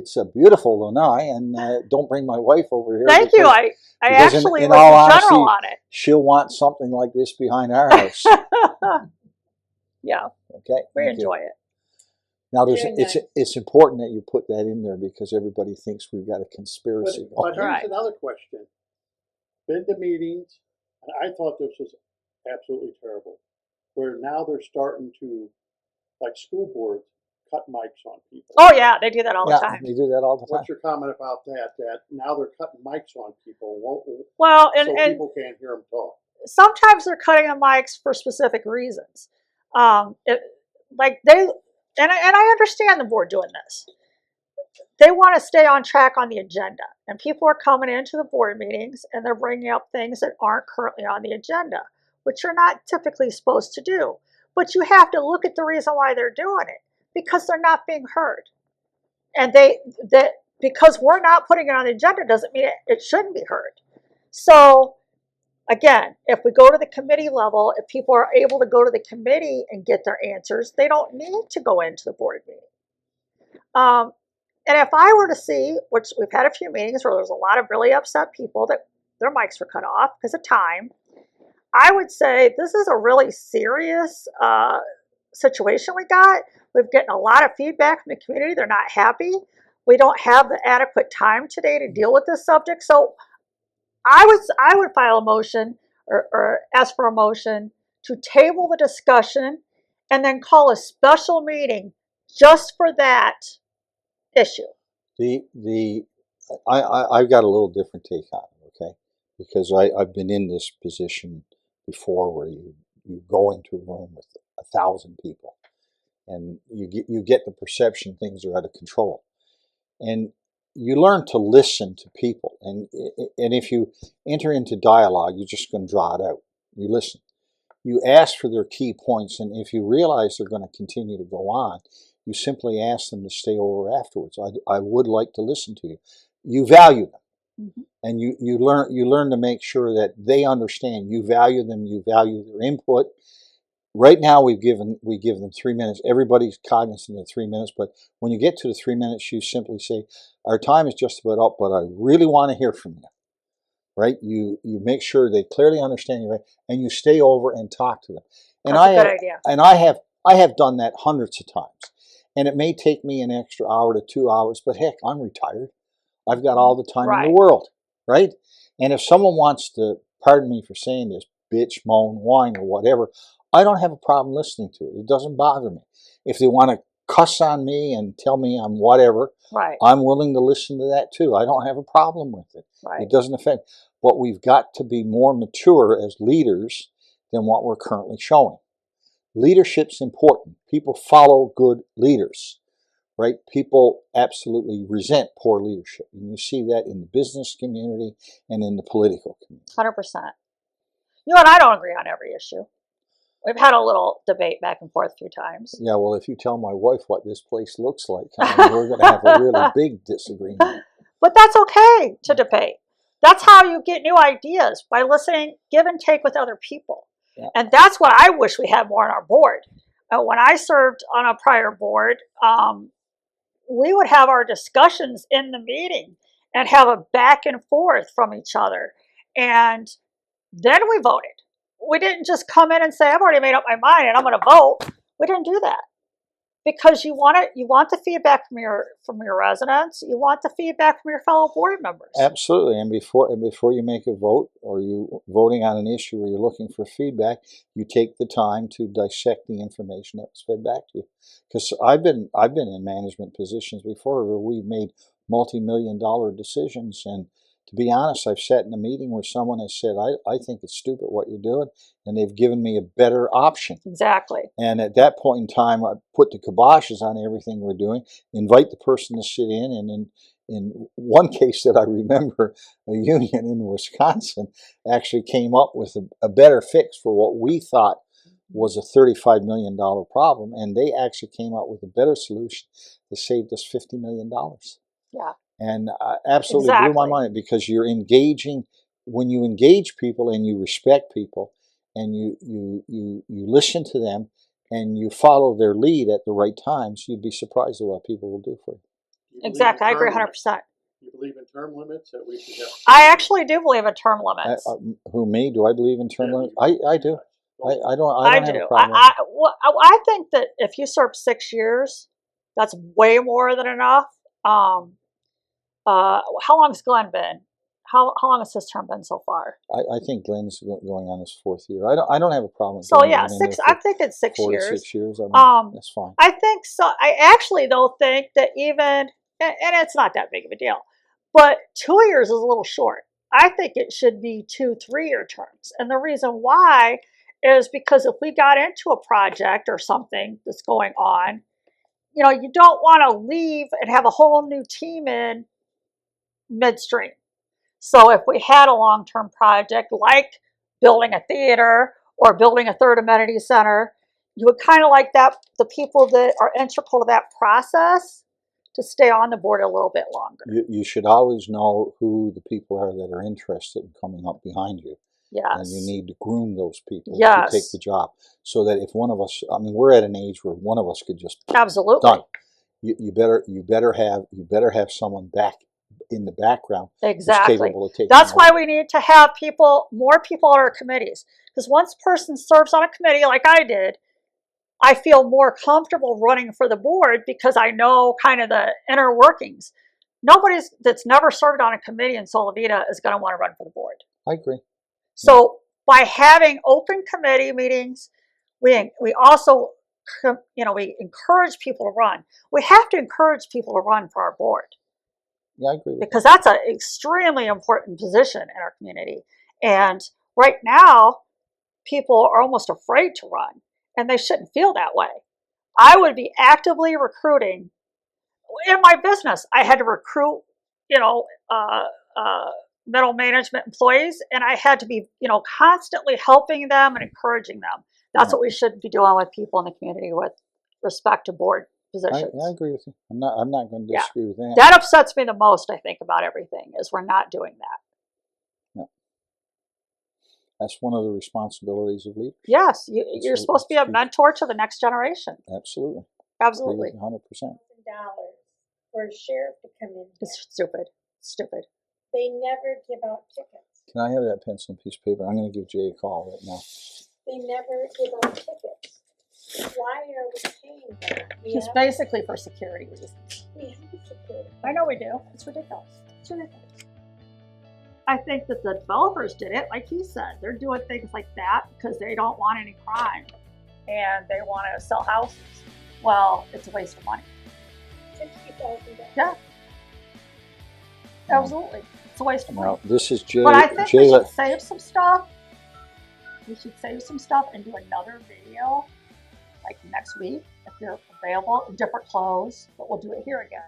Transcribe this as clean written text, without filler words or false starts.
it's a beautiful lanai, and don't bring my wife over here. Thank you. I actually in was all the honesty, general on it. she'll want something like this behind our house. Yeah, Okay, we enjoy it. Now, it's important that you put that in there because everybody thinks we've got a conspiracy. But here's another question. Been to meetings, and I thought this was absolutely terrible, where now they're starting to, like school boards, cut mics on people. Oh yeah, they do that all the time. They do that all the time. What's your comment about that? That now they're cutting mics on people, well, and people can't hear them talk. Sometimes they're cutting the mics for specific reasons. And I understand the board doing this. They want to stay on track on the agenda, and people are coming into the board meetings and they're bringing up things that aren't currently on the agenda, which you're not typically supposed to do. But you have to look at the reason why they're doing it, because they're not being heard. And because we're not putting it on the agenda doesn't mean it shouldn't be heard. So again, if we go to the committee level, if people are able to go to the committee and get their answers, they don't need to go into the board meeting. And if I were to see, which we've had a few meetings where there's a lot of really upset people that their mics were cut off because of time, I would say this is a really serious situation we got. We've gotten a lot of feedback from the community. They're not happy. We don't have the adequate time today to deal with this subject. So I would file a motion or ask for a motion to table the discussion and then call a special meeting just for that issue. I've got a little different take on it, okay? Because I've been in this position before where you go into a room with 1,000 people and you get the perception things are out of control. And you learn to listen to people, and if you enter into dialogue, you're just going to draw it out. You listen. You ask for their key points, and if you realize they're going to continue to go on, you simply ask them to stay over afterwards. I would like to listen to you. You value them, and you learn to make sure that they understand. You value them. You value their input. Right now, we give them 3 minutes. Everybody's cognizant of 3 minutes, but when you get to the 3 minutes, you simply say, "Our time is just about up, but I really want to hear from you." Right? You make sure they clearly understand you, right? And you stay over and talk to them. And That's a good idea. And I have done that hundreds of times, and it may take me an extra hour to 2 hours, but heck, I'm retired. I've got all the time in the world, right? And if someone wants to, pardon me for saying this, bitch, moan, whine, or whatever, I don't have a problem listening to it. It doesn't bother me. If they want to cuss on me and tell me I'm whatever, I'm willing to listen to that too. I don't have a problem with it. It doesn't affect. But we've got to be more mature as leaders than what we're currently showing. Leadership's important. People follow good leaders, right? People absolutely resent poor leadership. And you see that in the business community and in the political community. 100%. You and I don't agree on every issue. We've had a little debate back and forth a few times. Yeah, well, if you tell my wife what this place looks like, we're going to have a really big disagreement. But that's okay to debate. That's how you get new ideas, by listening, give and take with other people. Yeah. And that's what I wish we had more on our board. When I served on a prior board, we would have our discussions in the meeting and have a back and forth from each other. And then we voted. We didn't just come in and say, "I've already made up my mind and I'm going to vote." We didn't do that, because you want the feedback from your residents. You want the feedback from your fellow board members. Absolutely. And before you make a vote, or you voting on an issue where you're looking for feedback, you take the time to dissect the information that was fed back to you. Because I've been in management positions before where we've made multi-million-dollar decisions, and to be honest, I've sat in a meeting where someone has said, I think it's stupid what you're doing, and they've given me a better option. Exactly. And at that point in time, I put the kiboshes on everything we're doing, invite the person to sit in, and in one case that I remember, a union in Wisconsin actually came up with a better fix for what we thought was a $35 million problem, and they actually came up with a better solution that saved us $50 million. Yeah. And absolutely blew my mind, because you're engaging. When you engage people and you respect people and you listen to them and you follow their lead at the right times, you'd be surprised at what people will do for you. You believe in Exactly. I agree term limits. 100%. You believe in term limits, that we should have. I actually do believe in term limits. Who, me? Do I believe in term Yeah, limits? you- I do. Both. I don't I have a do. problem with I think that if you serve 6 years, that's way more than enough. How long has Glenn been? How long has his term been so far? it. I think Glenn's going on his 4th year. I don't have a problem with So Glenn yeah, being in there 6. I'm for thinking 6 4 to years. 6 years. I mean, that's fine. I think so. I actually though think that even, and it's not that big of a deal, but 2 years is a little short. I think it should be 2 3-year terms, and the reason why is because if we got into a project or something that's going on, you don't want to leave and have a whole new team in midstream. So if we had a long-term project like building a theater or building a third amenity center, you would kind of like the people that are integral to that process to stay on the board a little bit longer. You should always know who the people are that are interested in coming up behind you. Yes. And you need to groom those people Yes. to take the job. So that if one of us, I mean, we're at an age where one of us could just Absolutely. done. You better have someone back in the background Exactly. who's capable of taking. That's why we need to have more people on our committees. Because once a person serves on a committee like I did, I feel more comfortable running for the board because I know kind of the inner workings. Nobody that's never served on a committee in SoliVita is going to want to run for the board. I agree. So by having open committee meetings, we also, we encourage people to run. We have to encourage people to run for our board. Yeah, I agree with because that's an extremely important position in our community. And right now, people are almost afraid to run, and they shouldn't feel that way. I would be actively recruiting. In my business, I had to recruit, middle management employees, and I had to be, constantly helping them and encouraging them. That's what we should be doing with people in the community with respect to board positions. I agree with you. I'm not going to disagree with that. That upsets me the most, I think, about everything, is we're not doing that. Yeah. That's one of the responsibilities of leaders. Yes, you're supposed to be a mentor to the next generation. Absolutely. Absolutely. 100%. For a sheriff to come in. It's stupid. Stupid. They never give out tickets. Can I have that pencil and piece of paper? I'm going to give Jay a call right now. They never give out tickets. Why are we paying them? It's basically for security reasons. We have security. I know we do. It's ridiculous. It's ridiculous. I think that the developers did it, like he said. They're doing things like that because they don't want any crime and they want to sell houses. Well, it's a waste of money. $60,000. Yeah. Absolutely. It's a waste of money. Now, this is Jay. But I think we should save some stuff. We should save some stuff and do another video like next week if you're available in different clothes, but we'll do it here again.